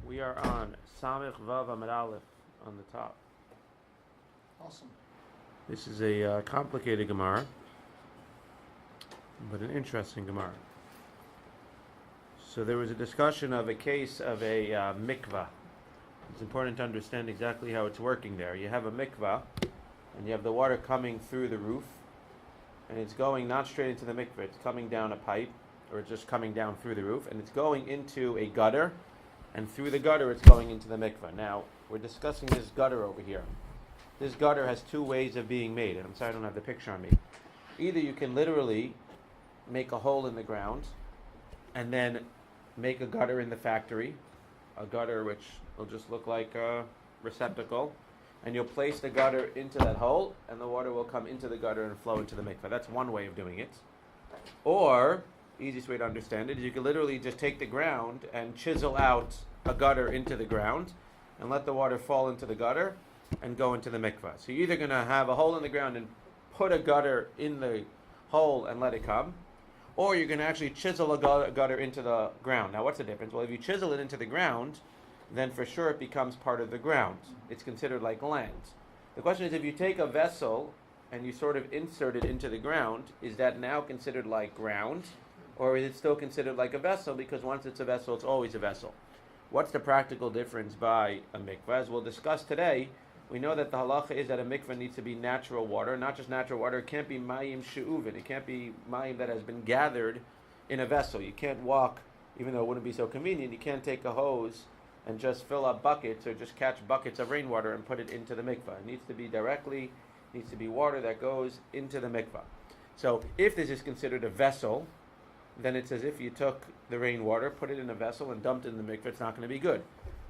We are on Samich Vav Amud Aleph on the top. Awesome. This is a complicated Gemara, but an interesting Gemara. So there was a discussion of a case of a mikvah. It's important to understand exactly how it's working there. You have a mikvah, and you have the water coming through the roof, and it's going not straight into the mikvah. It's coming down a pipe, or it's just coming down through the roof, and it's going into a gutter, and through the gutter it's going into the mikvah. Now, we're discussing this gutter over here. This gutter has two ways of being made, and I'm sorry I don't have the picture on me. Either you can literally make a hole in the ground, and then make a gutter in the factory, a gutter which will just look like a receptacle, and you'll place the gutter into that hole, and the water will come into the gutter and flow into the mikvah. That's one way of doing it. Or, easiest way to understand it is you can literally just take the ground and chisel out a gutter into the ground and let the water fall into the gutter and go into the mikvah. So you're either going to have a hole in the ground and put a gutter in the hole and let it come, or you're going to actually chisel a gutter into the ground. Now what's the difference? Well, if you chisel it into the ground, then for sure it becomes part of the ground. It's considered like land. The question is, if you take a vessel and you sort of insert it into the ground, is that now considered like ground? Or is it still considered like a vessel? Because once it's a vessel, it's always a vessel. What's the practical difference by a mikvah? As we'll discuss today, we know that the halacha is that a mikvah needs to be natural water. Not just natural water, it can't be mayim she'uvin. It can't be mayim that has been gathered in a vessel. You can't walk, even though it wouldn't be so convenient, you can't take a hose and just fill up buckets or just catch buckets of rainwater and put it into the mikvah. It needs to be needs to be water that goes into the mikvah. So if this is considered a vessel, then it's as if you took the rainwater, put it in a vessel, and dumped it in the mikveh. It's not going to be good.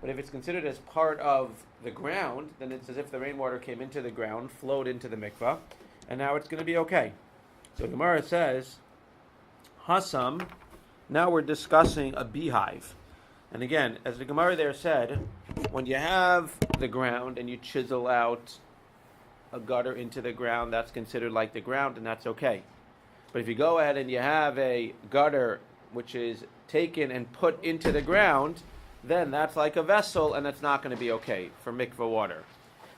But if it's considered as part of the ground, then it's as if the rainwater came into the ground, flowed into the mikveh, and now it's going to be okay. So Gemara says, Hasam, now we're discussing a beehive. And again, as the Gemara there said, when you have the ground and you chisel out a gutter into the ground, that's considered like the ground, and that's okay. But if you go ahead and you have a gutter which is taken and put into the ground, then that's like a vessel, and it's not going to be okay for mikveh water.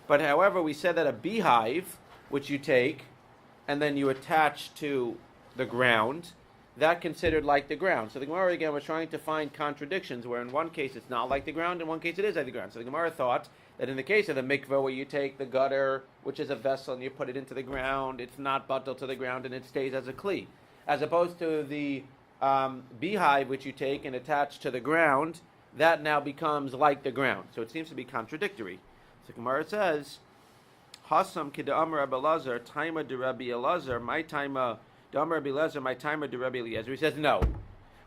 But however, we said that a beehive, which you take and then you attach to the ground, that considered like the ground. So the Gemara, again, was trying to find contradictions where in one case it's not like the ground, in one case it is like the ground. So the Gemara thought that in the case of the mikveh, where you take the gutter, which is a vessel, and you put it into the ground, it's not batel to the ground, and it stays as a kli. As opposed to the beehive, which you take and attach to the ground, that now becomes like the ground. So it seems to be contradictory. So Gemara says, Hasam ki da'amar Rabbi Elazar, taima de Rabbi Elazar, my taima da'amar Rabbi Elazar, my taima de Rabbi Eliezer. He says, no.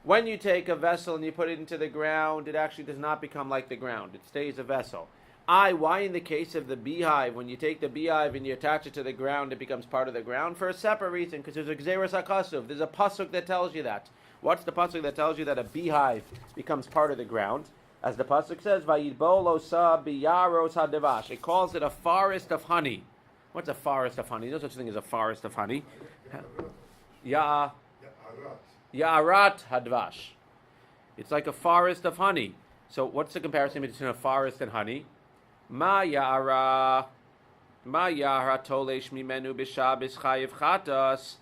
When you take a vessel and you put it into the ground, it actually does not become like the ground. It stays a vessel. Why in the case of the beehive, when you take the beehive and you attach it to the ground, it becomes part of the ground? For a separate reason, because there's a gzeras hakasuv. There's a pasuk that tells you that. What's the pasuk that tells you that a beehive becomes part of the ground? As the pasuk says, "Vayidbo lo sa biyaros hadevash." It calls it a forest of honey. What's a forest of honey? There's no such thing as a forest of honey. Ya'arat hadvash. It's like a forest of honey. So what's the comparison between a forest and honey? Ma ya'ara tolesh mimenu b'shabes chayiv chatas.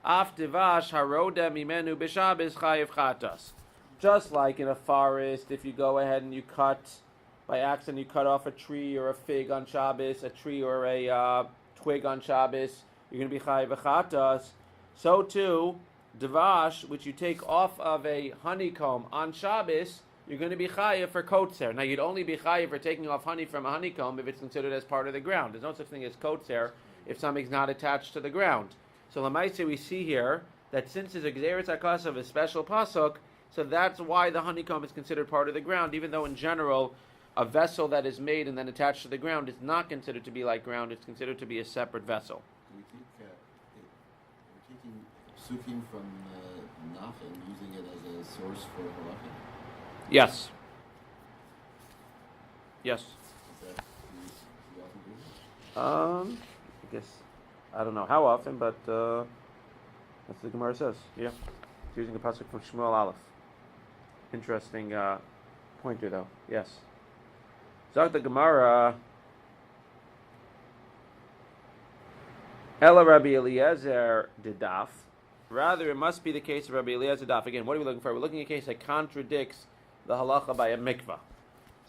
Af devash haroda mimenu b'shabes chayiv chatas. Just like in a forest, if you go ahead and you cut, by accident you cut off a tree or a fig on Shabbos, a tree or a twig on Shabbos, you're going to be chayiv chatas. So too, devash, which you take off of a honeycomb on Shabbos, you're going to be chayiv for kotzer. Now, you'd only be chayiv for taking off honey from a honeycomb if it's considered as part of the ground. There's no such thing as kotzer if something's not attached to the ground. So, Lamaise, we see here that since there's a gzeres hakasav, a special pasuk, so that's why the honeycomb is considered part of the ground, even though in general, a vessel that is made and then attached to the ground is not considered to be like ground. It's considered to be a separate vessel. We're taking psukim from Nach and using it as a source for halacha? Yes. Yes. Is that you often do? I guess, I don't know how often, but that's what the Gemara says. Yeah. It's using a pasuk from Shmuel Aleph. Interesting pointer though. Yes. Zok the Gemara. Ela Rabbi Eliezer didaf. Rather, it must be the case of Rabbi Eliezer daf. Again, what are we looking for? We're looking at a case that contradicts the halacha by a mikvah.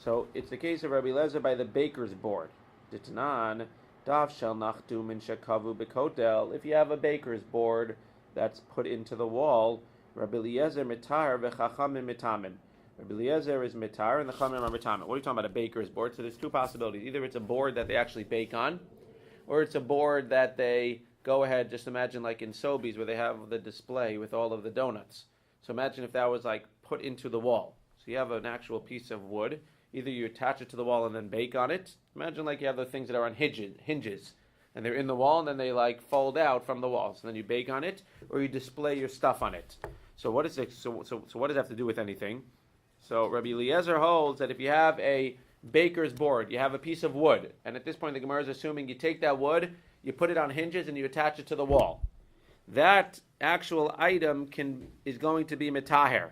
So it's the case of Rabbi Eliezer by the baker's board. Ditnan daf shel nachtu min shekavu bekotel. If you have a baker's board that's put into the wall, Rabbi Eliezer mitar v'chachamim mitamin. Rabbi Eliezer is mitar and the chamim are mitamin. What are you talking about? A baker's board? So there's two possibilities. Either it's a board that they actually bake on, or it's a board that they go ahead, just imagine like in Sobeys where they have the display with all of the donuts. So imagine if that was like put into the wall. So you have an actual piece of wood. Either you attach it to the wall and then bake on it. Imagine like you have the things that are on hinges, and they're in the wall and then they like fold out from the wall. So then you bake on it, or you display your stuff on it. So what is it? So what does that have to do with anything? So Rabbi Eliezer holds that if you have a baker's board, you have a piece of wood, and at this point the Gemara is assuming you take that wood, you put it on hinges, and you attach it to the wall. That actual item is going to be metaher.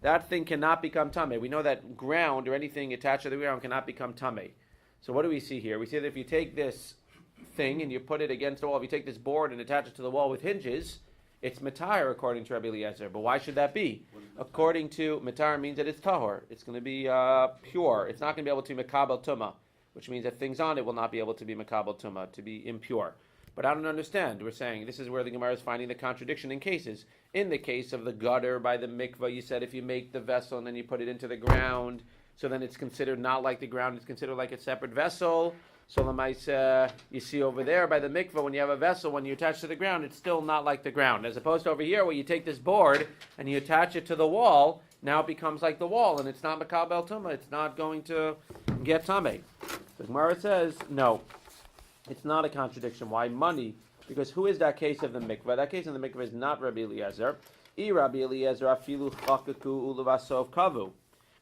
That thing cannot become tameh. We know that ground or anything attached to the ground cannot become tameh. So what do we see here? We see that if you take this thing and you put it against the wall, if you take this board and attach it to the wall with hinges, it's metaher according to Rabbi Eliezer. But why should that be? According to metaher means that it's tahor. It's going to be pure. It's not going to be able to be mekabel tumah, which means that things on it will not be able to be mekabel tumah, to be impure. But I don't understand. We're saying this is where the Gemara is finding the contradiction in cases. In the case of the gutter by the mikvah, you said if you make the vessel and then you put it into the ground, so then it's considered not like the ground, it's considered like a separate vessel. So Lamaisa, you see over there by the mikvah, when you have a vessel, when you attach to the ground, it's still not like the ground. As opposed to over here, where you take this board and you attach it to the wall, now it becomes like the wall, and it's not makabel tumah. It's not going to get tameh. The Gemara says, no, it's not a contradiction. Why money? Because who is that case of the mikvah? That case of the mikvah is not Rabbi Eliezer. Rabbi Eliezer afilu chakaku ulevasov kavu.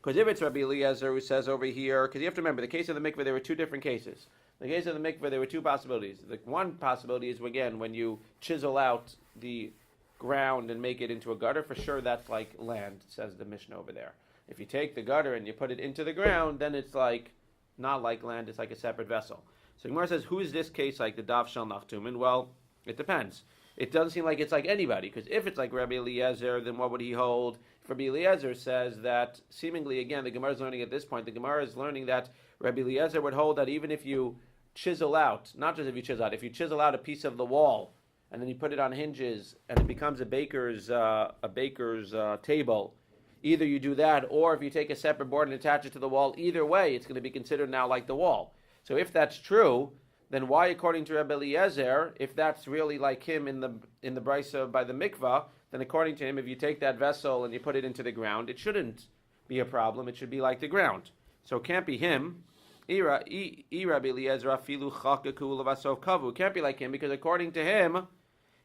Because if it's Rabbi Eliezer who says over here, because you have to remember, the case of the mikveh, there were two different cases. In the case of the mikveh, there were two possibilities. The one possibility is, again, when you chisel out the ground and make it into a gutter, for sure that's like land, says the Mishnah over there. If you take the gutter and you put it into the ground, then it's like, not like land, it's like a separate vessel. So Gemara says, who is this case like the Dav Shel Nachtumin? Well, it depends. It doesn't seem like it's like anybody, because if it's like Rabbi Eliezer, then what would he hold? If Rabbi Eliezer says that, seemingly, again, the Gemara is learning at this point, the Gemara is learning that Rabbi Eliezer would hold that even if you chisel out, not just if you chisel out, if you chisel out a piece of the wall, and then you put it on hinges, and it becomes a baker's table, either you do that, or if you take a separate board and attach it to the wall, either way, it's going to be considered now like the wall. So if that's true, then why, according to Rabbi Eliezer, if that's really like him in the brisa by the mikvah, then according to him, if you take that vessel and you put it into the ground, it shouldn't be a problem. It should be like the ground. So it can't be him. It can't be like him, because according to him,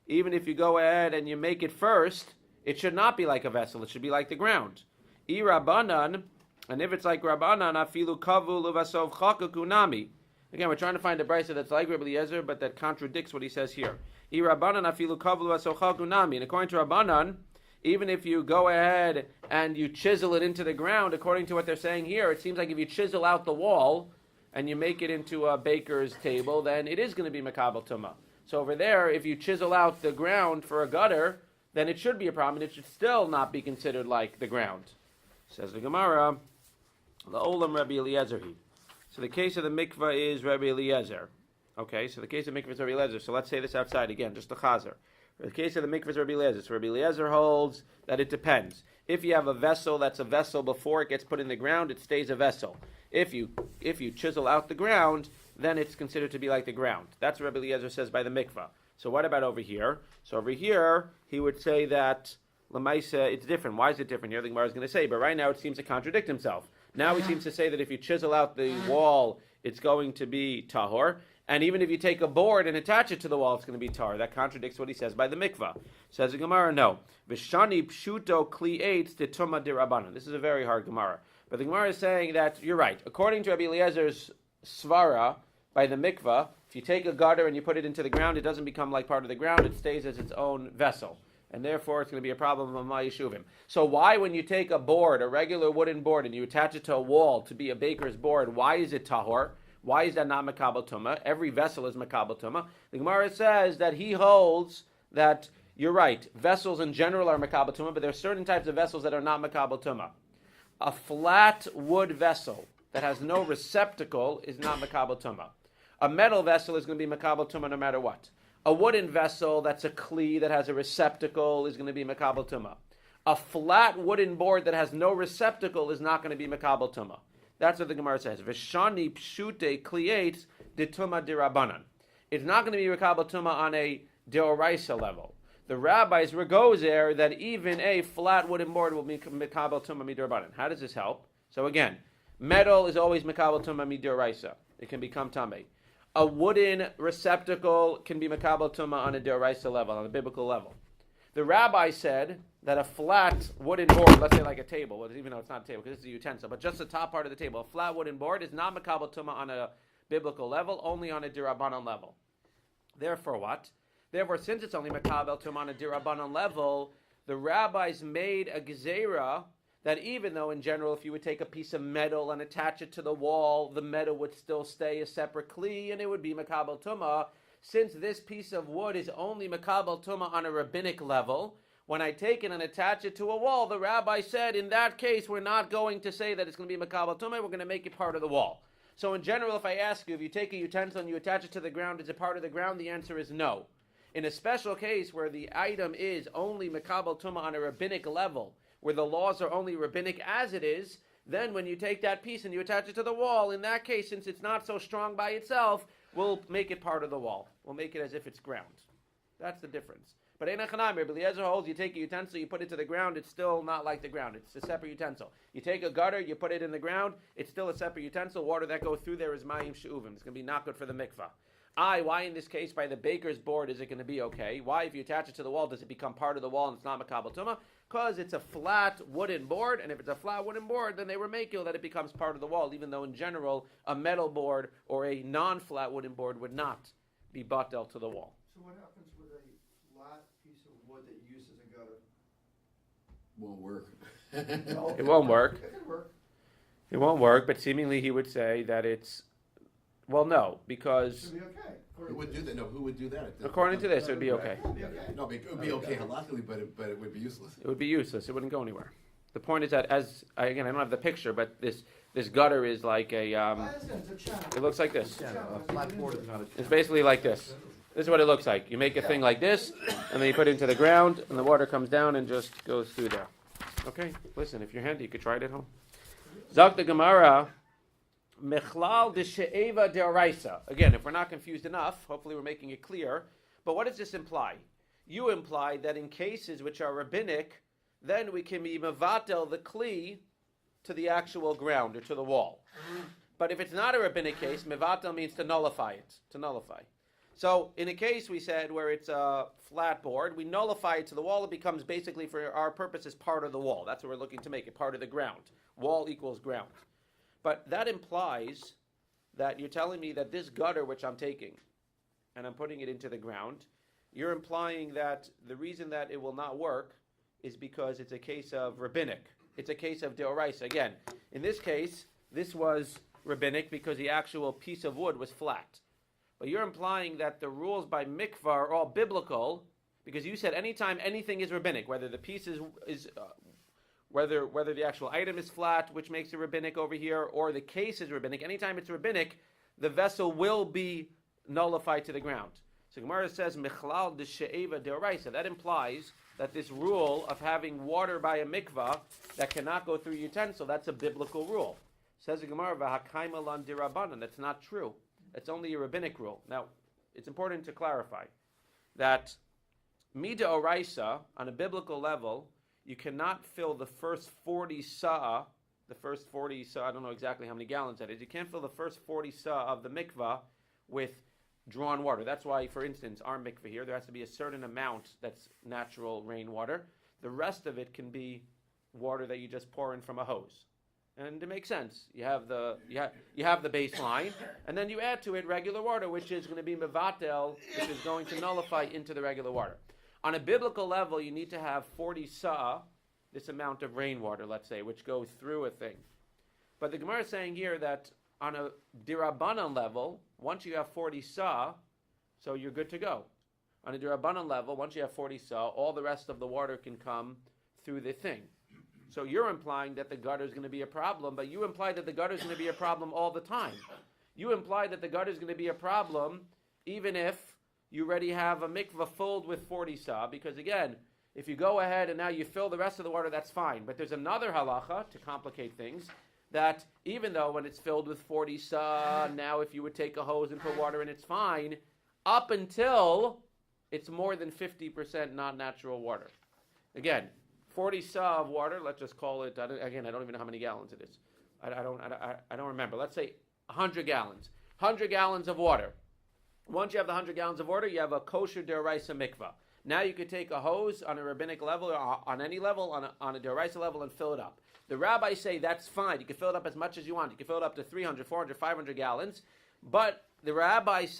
even if you go ahead and you make it first, it should not be like a vessel. It should be like the ground. Rabbanan, and if it's like Rabbanan, afilu kavu levasov chakaku nami. Again, we're trying to find a brisa that's like Rabbi Eliezer, but that contradicts what he says here. Rabbanan afilu kavu levasov chakaku nami. And according to Rabbanan, even if you go ahead and you chisel it into the ground, according to what they're saying here, it seems like if you chisel out the wall and you make it into a baker's table, then it is going to be makabel tumah. So over there, if you chisel out the ground for a gutter, then it should be a problem, and it should still not be considered like the ground. Says the Gemara, La'olam Rabbi Eliezer he. So the case of the mikvah is Rabbi Eliezer. Okay, so the case of mikvah is Rabbi Eliezer. So let's say this outside again, just the chazer. The case of the mikvah is Rabbi Eliezer. So Rabbi Eliezer holds that it depends. If you have a vessel that's a vessel before it gets put in the ground, it stays a vessel. If you chisel out the ground, then it's considered to be like the ground. That's what Rabbi Eliezer says by the mikvah. So what about over here? So over here, he would say that Lamaisa, it's different. Why is it different here? The Gemara is going to say, but right now it seems to contradict himself. Now he seems to say that if you chisel out the wall, it's going to be tahor. And even if you take a board and attach it to the wall, it's going to be tar. That contradicts what he says by the mikvah. Says the Gemara, no. Vishani pshuto kli eitz de tuma dirabbanan. This is a very hard Gemara. But the Gemara is saying that you're right. According to Rabbi Eliezer's svara, by the mikvah, if you take a gutter and you put it into the ground, it doesn't become like part of the ground. It stays as its own vessel. and therefore it's going to be a problem of my yeshuvim. So why, when you take a board, a regular wooden board, and you attach it to a wall to be a baker's board, why is it tahor? Why is that not makabel tumah? Every vessel is makabel tumah. The Gemara says that he holds that, you're right, vessels in general are makabel tumah, but there are certain types of vessels that are not makabel tumah. A flat wood vessel that has no receptacle is not makabel tumah. A metal vessel is going to be makabel tumah no matter what. A wooden vessel that's a kli that has a receptacle is going to be makabel tumah. A flat wooden board that has no receptacle is not going to be makabel tumah. That's what the Gemara says. V'shani pshute kliates de tumah dirabanan. It's not going to be makabel tumah on a deoraisa level. The rabbis goes there that even a flat wooden board will be makabel tumah midirabanan. How does this help? So again, metal is always makabel tumah midiraisa. It can become tamei. A wooden receptacle can be makabel tumah on a deoraisa level, on a biblical level. The rabbi said that a flat wooden board, let's say like a table, even though it's not a table because it's a utensil, but just the top part of the table, a flat wooden board is not makabel tumah on a biblical level, only on a dirabanan level. Therefore what? Therefore, since it's only makabel tumah on a dirabanan level, the rabbis made a gezerah that even though in general if you would take a piece of metal and attach it to the wall, the metal would still stay a separate kli and it would be makabel tumah. Since this piece of wood is only makabel tumah on a rabbinic level, when I take it and attach it to a wall, the rabbi said in that case we're not going to say that it's going to be makabel tumah, we're going to make it part of the wall. So in general, if I ask you, if you take a utensil and you attach it to the ground, is it part of the ground? The answer is no. In a special case where the item is only makabel tumah on a rabbinic level, where the laws are only rabbinic as it is, then when you take that piece and you attach it to the wall, in that case, since it's not so strong by itself, we'll make it part of the wall. We'll make it as if it's ground. That's the difference. But Ein Achanami, Rabbi Eliezer holds, you take a utensil, you put it to the ground, it's still not like the ground. It's a separate utensil. You take a gutter, you put it in the ground, it's still a separate utensil. Water that goes through there is mayim she'uvim. It's going to be not good for the mikvah. Why in this case by the baker's board is it going to be okay? Why, if you attach it to the wall, does it become part of the wall and it's not makabel tumah? Because it's a flat wooden board, and if it's a flat wooden board, then they were making that it becomes part of the wall, even though in general a metal board or a non-flat wooden board would not be batel to the wall. So what happens with a flat piece of wood that you use as a gutter? Won't work. No, It won't work. It can work. It won't work, but seemingly he would say that it's, well, no, It because should be okay. Who would do that? No, who would do that? according to this, it would be okay. It would be okay. No, it would be okay halakhically, but it would be useless. It would be useless. It wouldn't go anywhere. The point is that, I don't have the picture, but this gutter is like a, I understand, it's a channel. it looks like this. Yeah, A flat board is not a It's basically like this. This is what it looks like. You make a thing like this, and then you put it into the ground, and the water comes down and just goes through there. Okay, listen, if you're handy, you could try it at home. Zak the Gemara, Mechlal de she'eva deoraisa. Again, if we're not confused enough, hopefully we're making it clear. But what does this imply? You imply that in cases which are rabbinic, then we can be mevatel the kli to the actual ground or to the wall. But if it's not a rabbinic case, mevatel means to nullify it, to nullify. So in a case we said where it's a flat board, we nullify it to the wall. It becomes basically, for our purposes, part of the wall. That's what we're looking to make it, part of the ground. Wall equals ground. But that implies that you're telling me that this gutter which I'm taking and I'm putting it into the ground, you're implying that the reason that it will not work is because it's a case of rabbinic. It's a case of deoraisa. Again, in this case, this was rabbinic because the actual piece of wood was flat. But you're implying that the rules by mikvah are all biblical because you said anytime anything is rabbinic, whether the piece is whether the actual item is flat, which makes it rabbinic over here, or the case is rabbinic, anytime it's rabbinic, the vessel will be nullified to the ground. So Gemara says, Mechlal de she'eva deoraisa. That implies that this rule of having water by a mikvah that cannot go through utensil, that's a biblical rule. Says the Gemara, V'hakaima lan dirabanan. That's not true. It's only a rabbinic rule. Now, it's important to clarify that mida oraisa, on a biblical level, you cannot fill the first 40 sa'ah, I don't know exactly how many gallons that is, you can't fill the first 40 sa'ah of the mikvah with drawn water. That's why, for instance, our mikvah here, there has to be a certain amount that's natural rainwater. The rest of it can be water that you just pour in from a hose. And it makes sense. You have the baseline, and then you add to it regular water, which is going to be mevatel, which is going to nullify into the regular water. On a biblical level, you need to have 40 sa'ah, this amount of rainwater, let's say, which goes through a thing. But the Gemara is saying here that on a dirabanan level, once you have 40 sa'ah, so you're good to go. On a dirabanan level, once you have 40 sa'ah, all the rest of the water can come through the thing. So you're implying that the gutter is going to be a problem, but you imply that the gutter is going to be a problem all the time. You imply that the gutter is going to be a problem even if you already have a mikvah filled with 40 sa'ah, because again, if you go ahead and now you fill the rest of the water, that's fine. But there's another halacha to complicate things, that even though when it's filled with 40 sa'ah, now if you would take a hose and put water in, it's fine, up until it's more than 50% non-natural water. Again, 40 sa'ah of water, let's just call it, again, I don't even know how many gallons it is. I don't remember. Let's say 100 gallons. 100 gallons of water. Once you have the 100 gallons of water, you have a kosher deraisa mikvah. Now you could take a hose on a rabbinic level, or on any level, on a deraisa level, and fill it up. The rabbis say that's fine. You can fill it up as much as you want. You can fill it up to 300, 400, 500 gallons. But the rabbis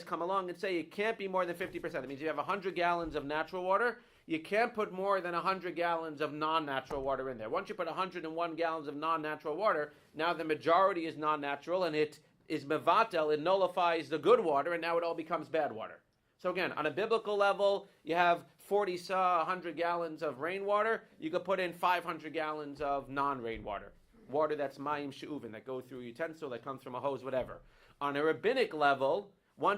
come along and say it can't be more than 50%. It means you have 100 gallons of natural water. You can't put more than 100 gallons of non-natural water in there. Once you put 101 gallons of non-natural water, now the majority is non-natural, and it is mevatel, it nullifies the good water, and now it all becomes bad water. So again, on a biblical level, you have 40 sa'ah, 100 gallons of rainwater. You could put in 500 gallons of non-rainwater. Water that's mayim she'uvin, that goes through a utensil, that comes from a hose, whatever. On a rabbinic level,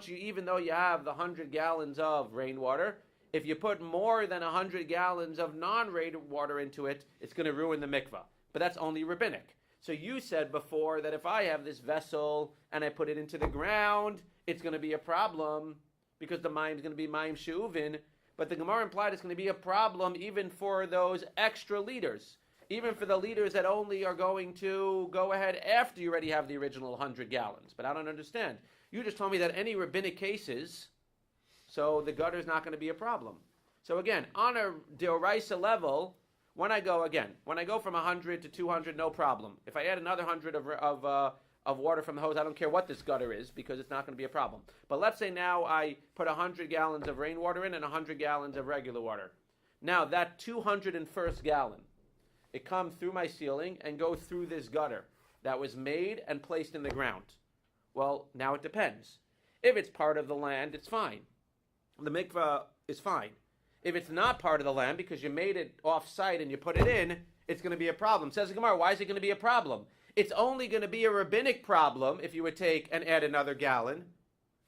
even though you have the 100 gallons of rainwater, if you put more than 100 gallons of non-rainwater into it, it's going to ruin the mikvah. But that's only rabbinic. So you said before that if I have this vessel and I put it into the ground, it's going to be a problem because the mayim is going to be mayim she'uvin. But the Gemara implied it's going to be a problem even for those extra liters, even for the liters that only are going to go ahead after you already have the original 100 gallons. But I don't understand. You just told me that any rabbinic cases, so the gutter is not going to be a problem. So again, on a deoraisa level, when I go from 100 to 200, no problem. If I add another 100 of water from the hose, I don't care what this gutter is because it's not going to be a problem. But let's say now I put 100 gallons of rainwater in and 100 gallons of regular water. Now that 201st gallon, it comes through my ceiling and goes through this gutter that was made and placed in the ground. Well, now it depends. If it's part of the land, it's fine. The mikvah is fine. If it's not part of the land because you made it off-site and you put it in, it's going to be a problem. Says the Gemara, why is it going to be a problem? It's only going to be a rabbinic problem if you would take and add another gallon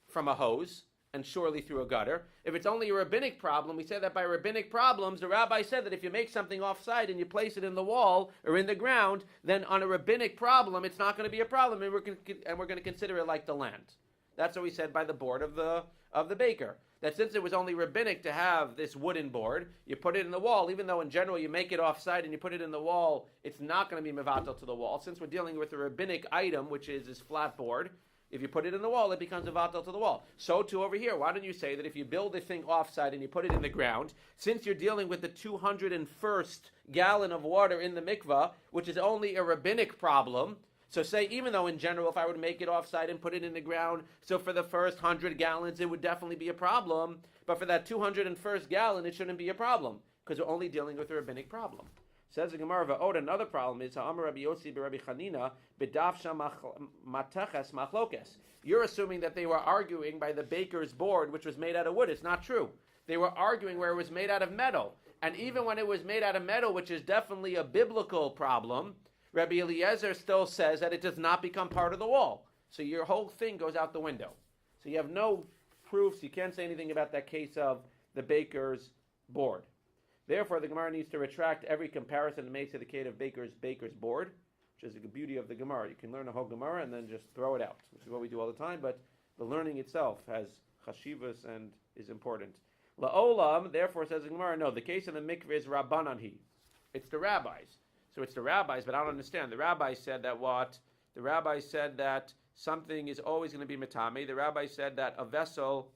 from a hose and surely through a gutter. If it's only a rabbinic problem, we say that by rabbinic problems, the rabbi said that if you make something off-site and you place it in the wall or in the ground, then on a rabbinic problem, it's not going to be a problem, and we're going to consider it like the land. That's what we said by the board of the baker. That since it was only rabbinic to have this wooden board, you put it in the wall, even though in general you make it off-site and you put it in the wall, it's not going to be mevatel to the wall. Since we're dealing with a rabbinic item, which is this flat board, if you put it in the wall, it becomes mevatel to the wall. So too over here, why don't you say that if you build a thing off-site and you put it in the ground, since you're dealing with the 201st gallon of water in the mikvah, which is only a rabbinic problem, so say, even though in general, if I were to make it off-site and put it in the ground, so for the first 100 gallons, it would definitely be a problem. But for that 201st gallon, it shouldn't be a problem, because we're only dealing with a rabbinic problem. Says the Gemara, another problem is, Rabbi Yossi Rabbi Chanina, mateches machlokes. You're assuming that they were arguing by the baker's board, which was made out of wood. It's not true. They were arguing where it was made out of metal. And even when it was made out of metal, which is definitely a biblical problem, Rabbi Eliezer still says that it does not become part of the wall. So your whole thing goes out the window. So you have no proofs. You can't say anything about that case of the baker's board. Therefore, the Gemara needs to retract every comparison made to the case of baker's board, which is the beauty of the Gemara. You can learn a whole Gemara and then just throw it out, which is what we do all the time. But the learning itself has chashivas and is important. La'olam, therefore, says the Gemara, no, the case of the mikveh is Rabbanan hi. It's the rabbis. So it's the rabbis, but I don't understand. The rabbis said that what? The rabbis said that something is always going to be metame. The rabbis said that a vessel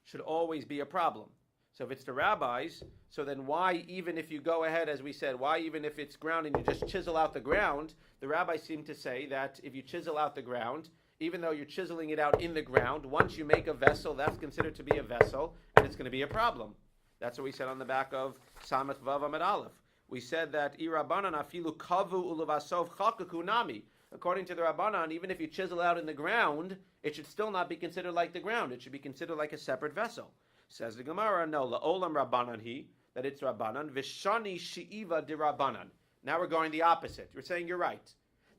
should always be a problem. So if it's the rabbis, so then why, even if you go ahead, as we said, why even if it's ground and you just chisel out the ground, the rabbis seem to say that if you chisel out the ground, even though you're chiseling it out in the ground, once you make a vessel, that's considered to be a vessel, then it's going to be a problem. That's what we said on the back of Samach Vav Amid Aleph. We said that Irabanan afilu kavu uluvasov chakaku nami. According to the Rabbanan, even if you chisel out in the ground, it should still not be considered like the ground. It should be considered like a separate vessel. Says the Gemara, no, la'olam Rabbanan that it's Rabbanan, vishani she'iva de Rabbanan. Now we're going the opposite. We're saying you're right.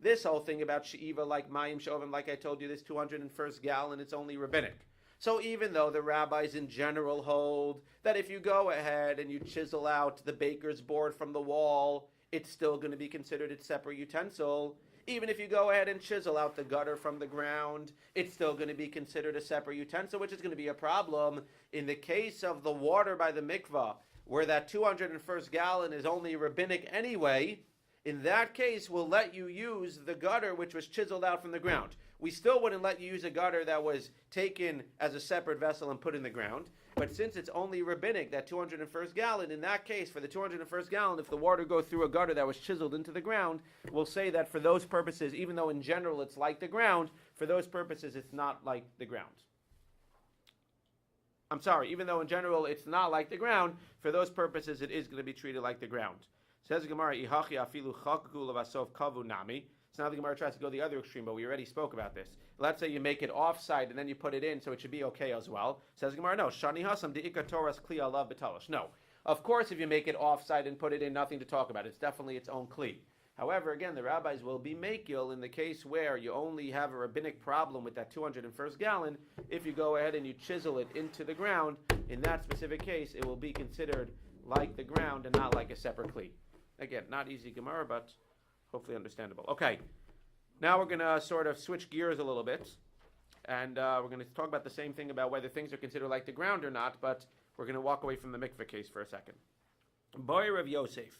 This whole thing about she'iva, like mayim shovim, like I told you, this 201st gallon, it's only rabbinic. So even though the rabbis in general hold that if you go ahead and you chisel out the baker's board from the wall, it's still going to be considered its separate utensil. Even if you go ahead and chisel out the gutter from the ground, it's still going to be considered a separate utensil, which is going to be a problem in the case of the water by the mikvah, where that 201st gallon is only rabbinic anyway. In that case, we'll let you use the gutter which was chiseled out from the ground. We still wouldn't let you use a gutter that was taken as a separate vessel and put in the ground. But since it's only rabbinic, that 201st gallon, in that case, for the 201st gallon, if the water goes through a gutter that was chiseled into the ground, we'll say that for those purposes, even though in general it's like the ground, for those purposes it's not like the ground. I'm sorry, even though in general it's not like the ground, for those purposes it is going to be treated like the ground. Says the Gemara, Ihachi afilu chakaku lavasov kavu nami. So now the Gemara tries to go the other extreme, but we already spoke about this. Let's say you make it offside and then you put it in, so it should be okay as well. Says the Gemara, no. Shani hasam de'ika toras kli alav betalish. No. Of course, if you make it offside and put it in, nothing to talk about. It's definitely its own kli. However, again, the rabbis will be makil in the case where you only have a rabbinic problem with that 201st gallon. If you go ahead and you chisel it into the ground, in that specific case, it will be considered like the ground and not like a separate kli. Again, not easy Gemara, but hopefully understandable. Okay, now we're going to sort of switch gears a little bit, and we're going to talk about the same thing about whether things are considered like the ground or not, but we're going to walk away from the mikveh case for a second. Boy Rav Yosef,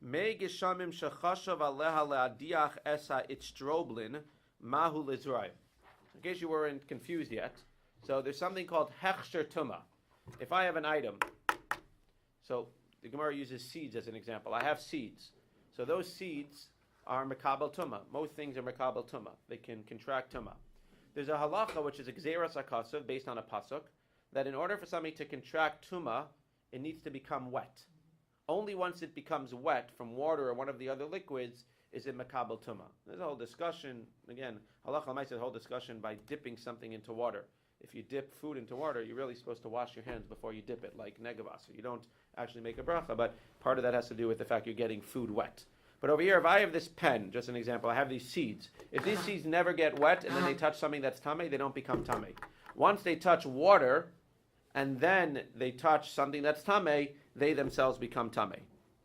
me geshamim shechashav aleha le'adiach esa itztroblin mahu lezrayim. In case you weren't confused yet, so there's something called hechsher tumah. If I have an item, so the Gemara uses seeds as an example. I have seeds. So those seeds are mekabel tumah. Most things are mekabel tumah. They can contract tumah. There's a halacha which is a gzeras akasav based on a pasuk that in order for something to contract tumah, it needs to become wet. Only once it becomes wet from water or one of the other liquids is it mekabel tumah. There's a whole discussion, again, halacha might say a whole discussion by dipping something into water. If you dip food into water, you're really supposed to wash your hands before you dip it, like negavas. So you don't actually make a bracha, but part of that has to do with the fact you're getting food wet. But over here, if I have this pen, just an example, I have these seeds. If these seeds never get wet and then they touch something that's tamei, they don't become tamei. Once they touch water and then they touch something that's tamei, they themselves become tamei.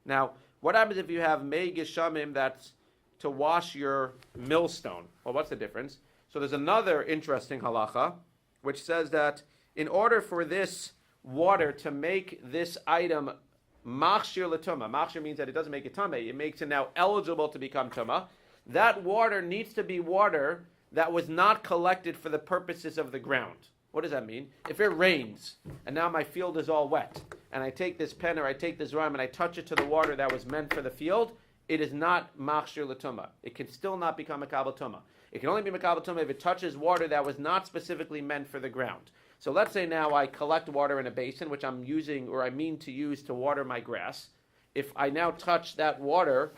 Now, what happens if you have mei geshamim that's to wash your millstone? Well, what's the difference? So there's another interesting halacha which says that in order for this water to make this item machshir l'tumah, machshir means that it doesn't make it tamei, it makes it now eligible to become tumah. That water needs to be water that was not collected for the purposes of the ground. What does that mean? If it rains and now my field is all wet, and I take this pen or I take this rhyme and I touch it to the water that was meant for the field, it is not machshir l'tumah. It can still not become a mekabel tumah. It can only be mekabel tumah if it touches water that was not specifically meant for the ground. So let's say now I collect water in a basin, which I'm using or I mean to use to water my grass. If I now touch that water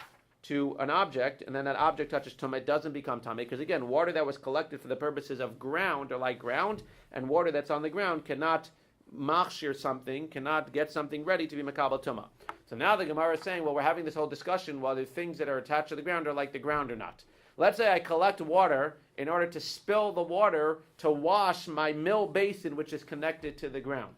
to an object, and then that object touches tumah, it doesn't become tamei, because again, water that was collected for the purposes of ground or like ground, and water that's on the ground cannot machshir something, cannot get something ready to be mekabel tumah. So now the Gemara is saying, well, we're having this whole discussion whether things that are attached to the ground are like the ground or not. Let's say I collect water in order to spill the water to wash my mill basin, which is connected to the ground.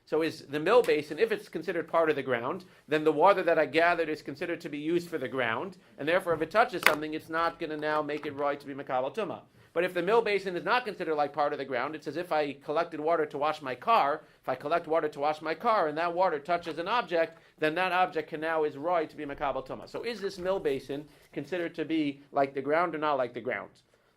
So is the mill basin, if it's considered part of the ground, then the water that I gathered is considered to be used for the ground, and therefore if it touches something, it's not going to now make it right to be mekabel tumah. But if the mill basin is not considered like part of the ground, it's as if I collected water to wash my car. If I collect water to wash my car and that water touches an object, then that object can now is right to be mekabel tumah. So is this mill basin considered to be like the ground or not like the ground?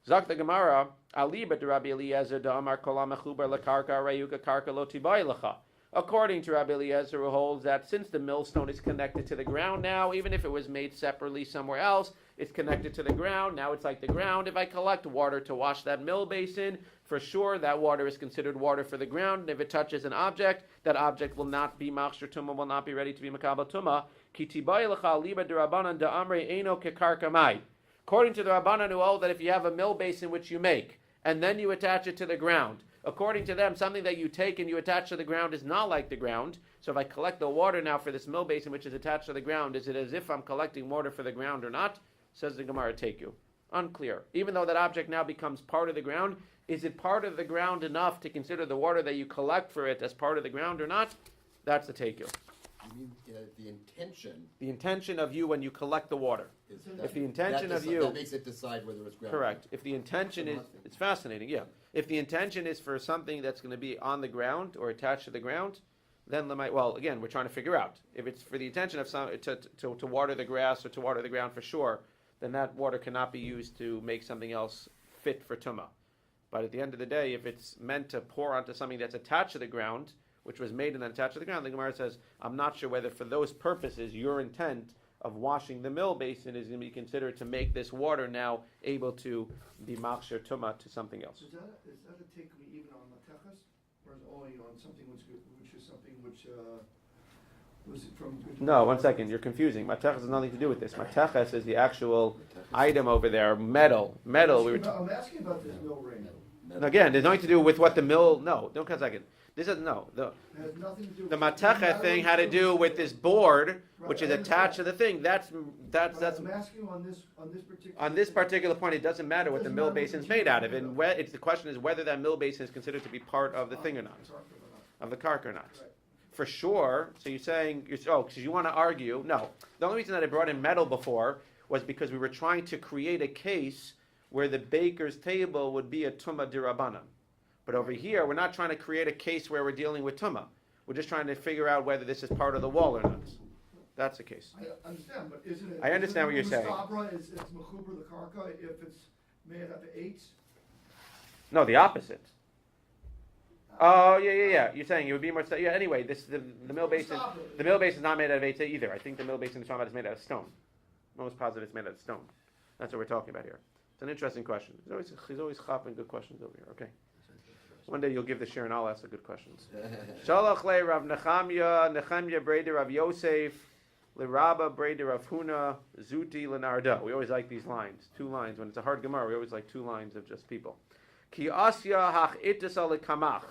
Zak the Gemara, aliba de Rabbi Eliezer da amar kolam mechubar lekarka reyuka karka lo tibay lecha. According to Rabbi Eliezer, who holds that since the millstone is connected to the ground now, even if it was made separately somewhere else, it's connected to the ground. Now it's like the ground. If I collect water to wash that mill basin, for sure that water is considered water for the ground. And if it touches an object, that object will not be machshir tumah, will not be ready to be makabel tumah. Ki tibay lecha liba derabanan da'amrei eino kekarka mai. According to the Rabbanan who hold that if you have a mill basin which you make, and then you attach it to the ground, according to them, something that you take and you attach to the ground is not like the ground. So if I collect the water now for this mill basin which is attached to the ground, is it as if I'm collecting water for the ground or not? Says the Gemara, take you. Unclear. Even though that object now becomes part of the ground, is it part of the ground enough to consider the water that you collect for it as part of the ground or not? That's the take you. You mean the intention? The intention of you when you collect the water. Is If the intention of you... that makes it decide whether it's ground. Correct. If the intention is... It's fascinating, yeah. If the intention is for something that's going to be on the ground or attached to the ground, then again, we're trying to figure out. If it's for the intention of to water the grass or to water the ground for sure, then that water cannot be used to make something else fit for tumah. But at the end of the day, if it's meant to pour onto something that's attached to the ground, which was made and then attached to the ground, the Gemara says, I'm not sure whether for those purposes your intent of washing the mill basin is going to be considered to make this water now able to be machshir tumah to something else. Is that a takeaway even on matechas, or is it only on something which is something which was it from? No, 1 second, you're confusing. Matechas has nothing to do with this. Matechas is the actual item over there, metal. I'm asking about this mill ring. Again, there's nothing to do with what the mill. No, don't 1 second. This is no. It has nothing to do with The matecha thing had to do with this board, which is attached to the thing. That's I'm asking on this particular point. It doesn't matter what the mill basin is made out of, and the question is whether that mill basin is considered to be part of the thing or not, of the karka or not. Right. For sure. So you're saying because you want to argue. No, the only reason that I brought in metal before was because we were trying to create a case where the baker's table would be a tumah dirabanan. But over here, we're not trying to create a case where we're dealing with tumah. We're just trying to figure out whether this is part of the wall or not. That's the case. I understand, but isn't it? I understand what you're saying. It's mechuber the karka if it's made out of eights. No, the opposite. Oh yeah. You're saying it would be more. Yeah. Anyway, the mill basin. The mill basin is not made out of eights either. I think the mill basin is talking about is made out of stone. I'm almost positive it's made out of stone. That's what we're talking about here. It's an interesting question. He's always chopping good questions over here. Okay. One day you'll give the share and I'll ask the good questions. Shalach le Rav Nechemya Breder Rav Yosef, le Rabba Breder Rav Huna, Zuti Lenarda. We always like these lines, 2 lines. When it's a hard Gemara, we always like 2 lines of just people. Ki asya hach itisal kamach.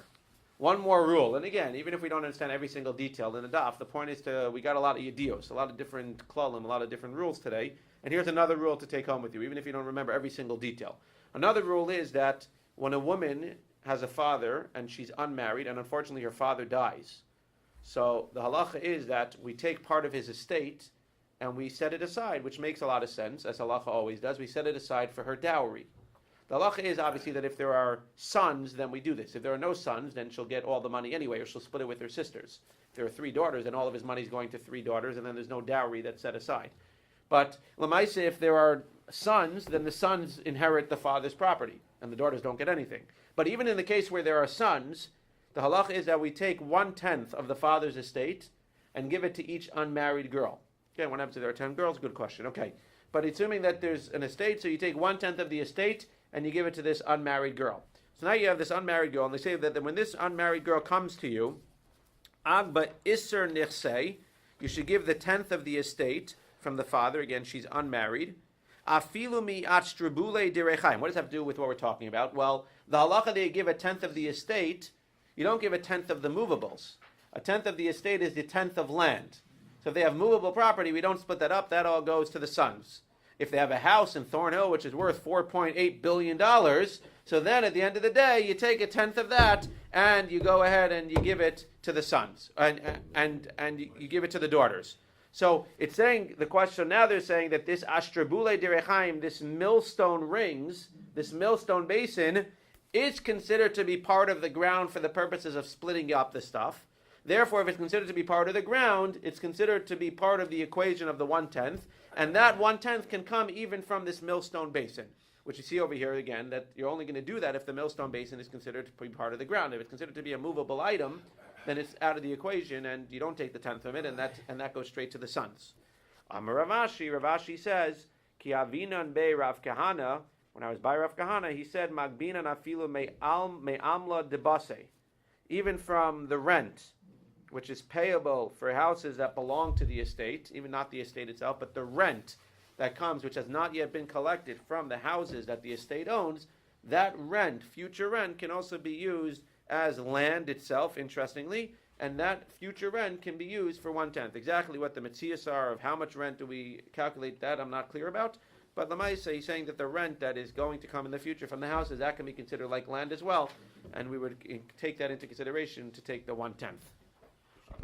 One more rule, and again, even if we don't understand every single detail in the daf, the point is we got a lot of yedios, a lot of different klalim, a lot of different rules today. And here's another rule to take home with you, even if you don't remember every single detail. Another rule is that when a woman has a father and she's unmarried and unfortunately her father dies, so the halacha is that we take part of his estate and we set it aside, which makes a lot of sense, as halacha always does. We set it aside for her dowry. The halacha is obviously that if there are sons, then we do this. If there are no sons, then she'll get all the money anyway, or she'll split it with her sisters. If there are 3 daughters, then all of his money is going to 3 daughters, and then there's no dowry that's set aside. But l'maisa, if there are sons, then the sons inherit the father's property, and the daughters don't get anything. But even in the case where there are sons, the halacha is that we take 1/10 of the father's estate and give it to each unmarried girl. Okay, what happens if there are 10 girls? Good question. Okay. But assuming that there's an estate, so you take 1/10 of the estate and you give it to this unmarried girl. So now you have this unmarried girl, and they say that when this unmarried girl comes to you, Agba Isser Nichsei, you should give the 10th of the estate from the father. Again, she's unmarried. Afilu mi'at strubule direchaim. What does that have to do with what we're talking about? Well, the halacha that you give a 10th of the estate, you don't give a 10th of the movables. A 10th of the estate is the 10th of land. So if they have movable property, we don't split that up. That all goes to the sons. If they have a house in Thornhill, which is worth $4.8 billion, so then at the end of the day, you take a 10th of that and you go ahead and you give it to the sons and you give it to the daughters. So it's saying, the question now they're saying that this Ashtrabule Direchaim, this millstone rings, this millstone basin, is considered to be part of the ground for the purposes of splitting up the stuff. Therefore, if it's considered to be part of the ground, it's considered to be part of the equation of the 1/10, and that 1/10 can come even from this millstone basin, which you see over here again, that you're only going to do that if the millstone basin is considered to be part of the ground. If it's considered to be a movable item, then it's out of the equation, and you don't take the 10th of it, and that goes straight to the sons. Ravashi says, Ki avinan be Rav Kahana, when I was by Rav Kahana, he said, Magbinan afilu me'amla debase. Even from the rent, which is payable for houses that belong to the estate, even not the estate itself, but the rent that comes, which has not yet been collected from the houses that the estate owns, that rent, future rent, can also be used as land itself, interestingly, and that future rent can be used for 1/10. Exactly what the metzias are of how much rent do we calculate that, I'm not clear about. But Lamaisa, he's saying that the rent that is going to come in the future from the houses, that can be considered like land as well, and we would take that into consideration to take the 1/10.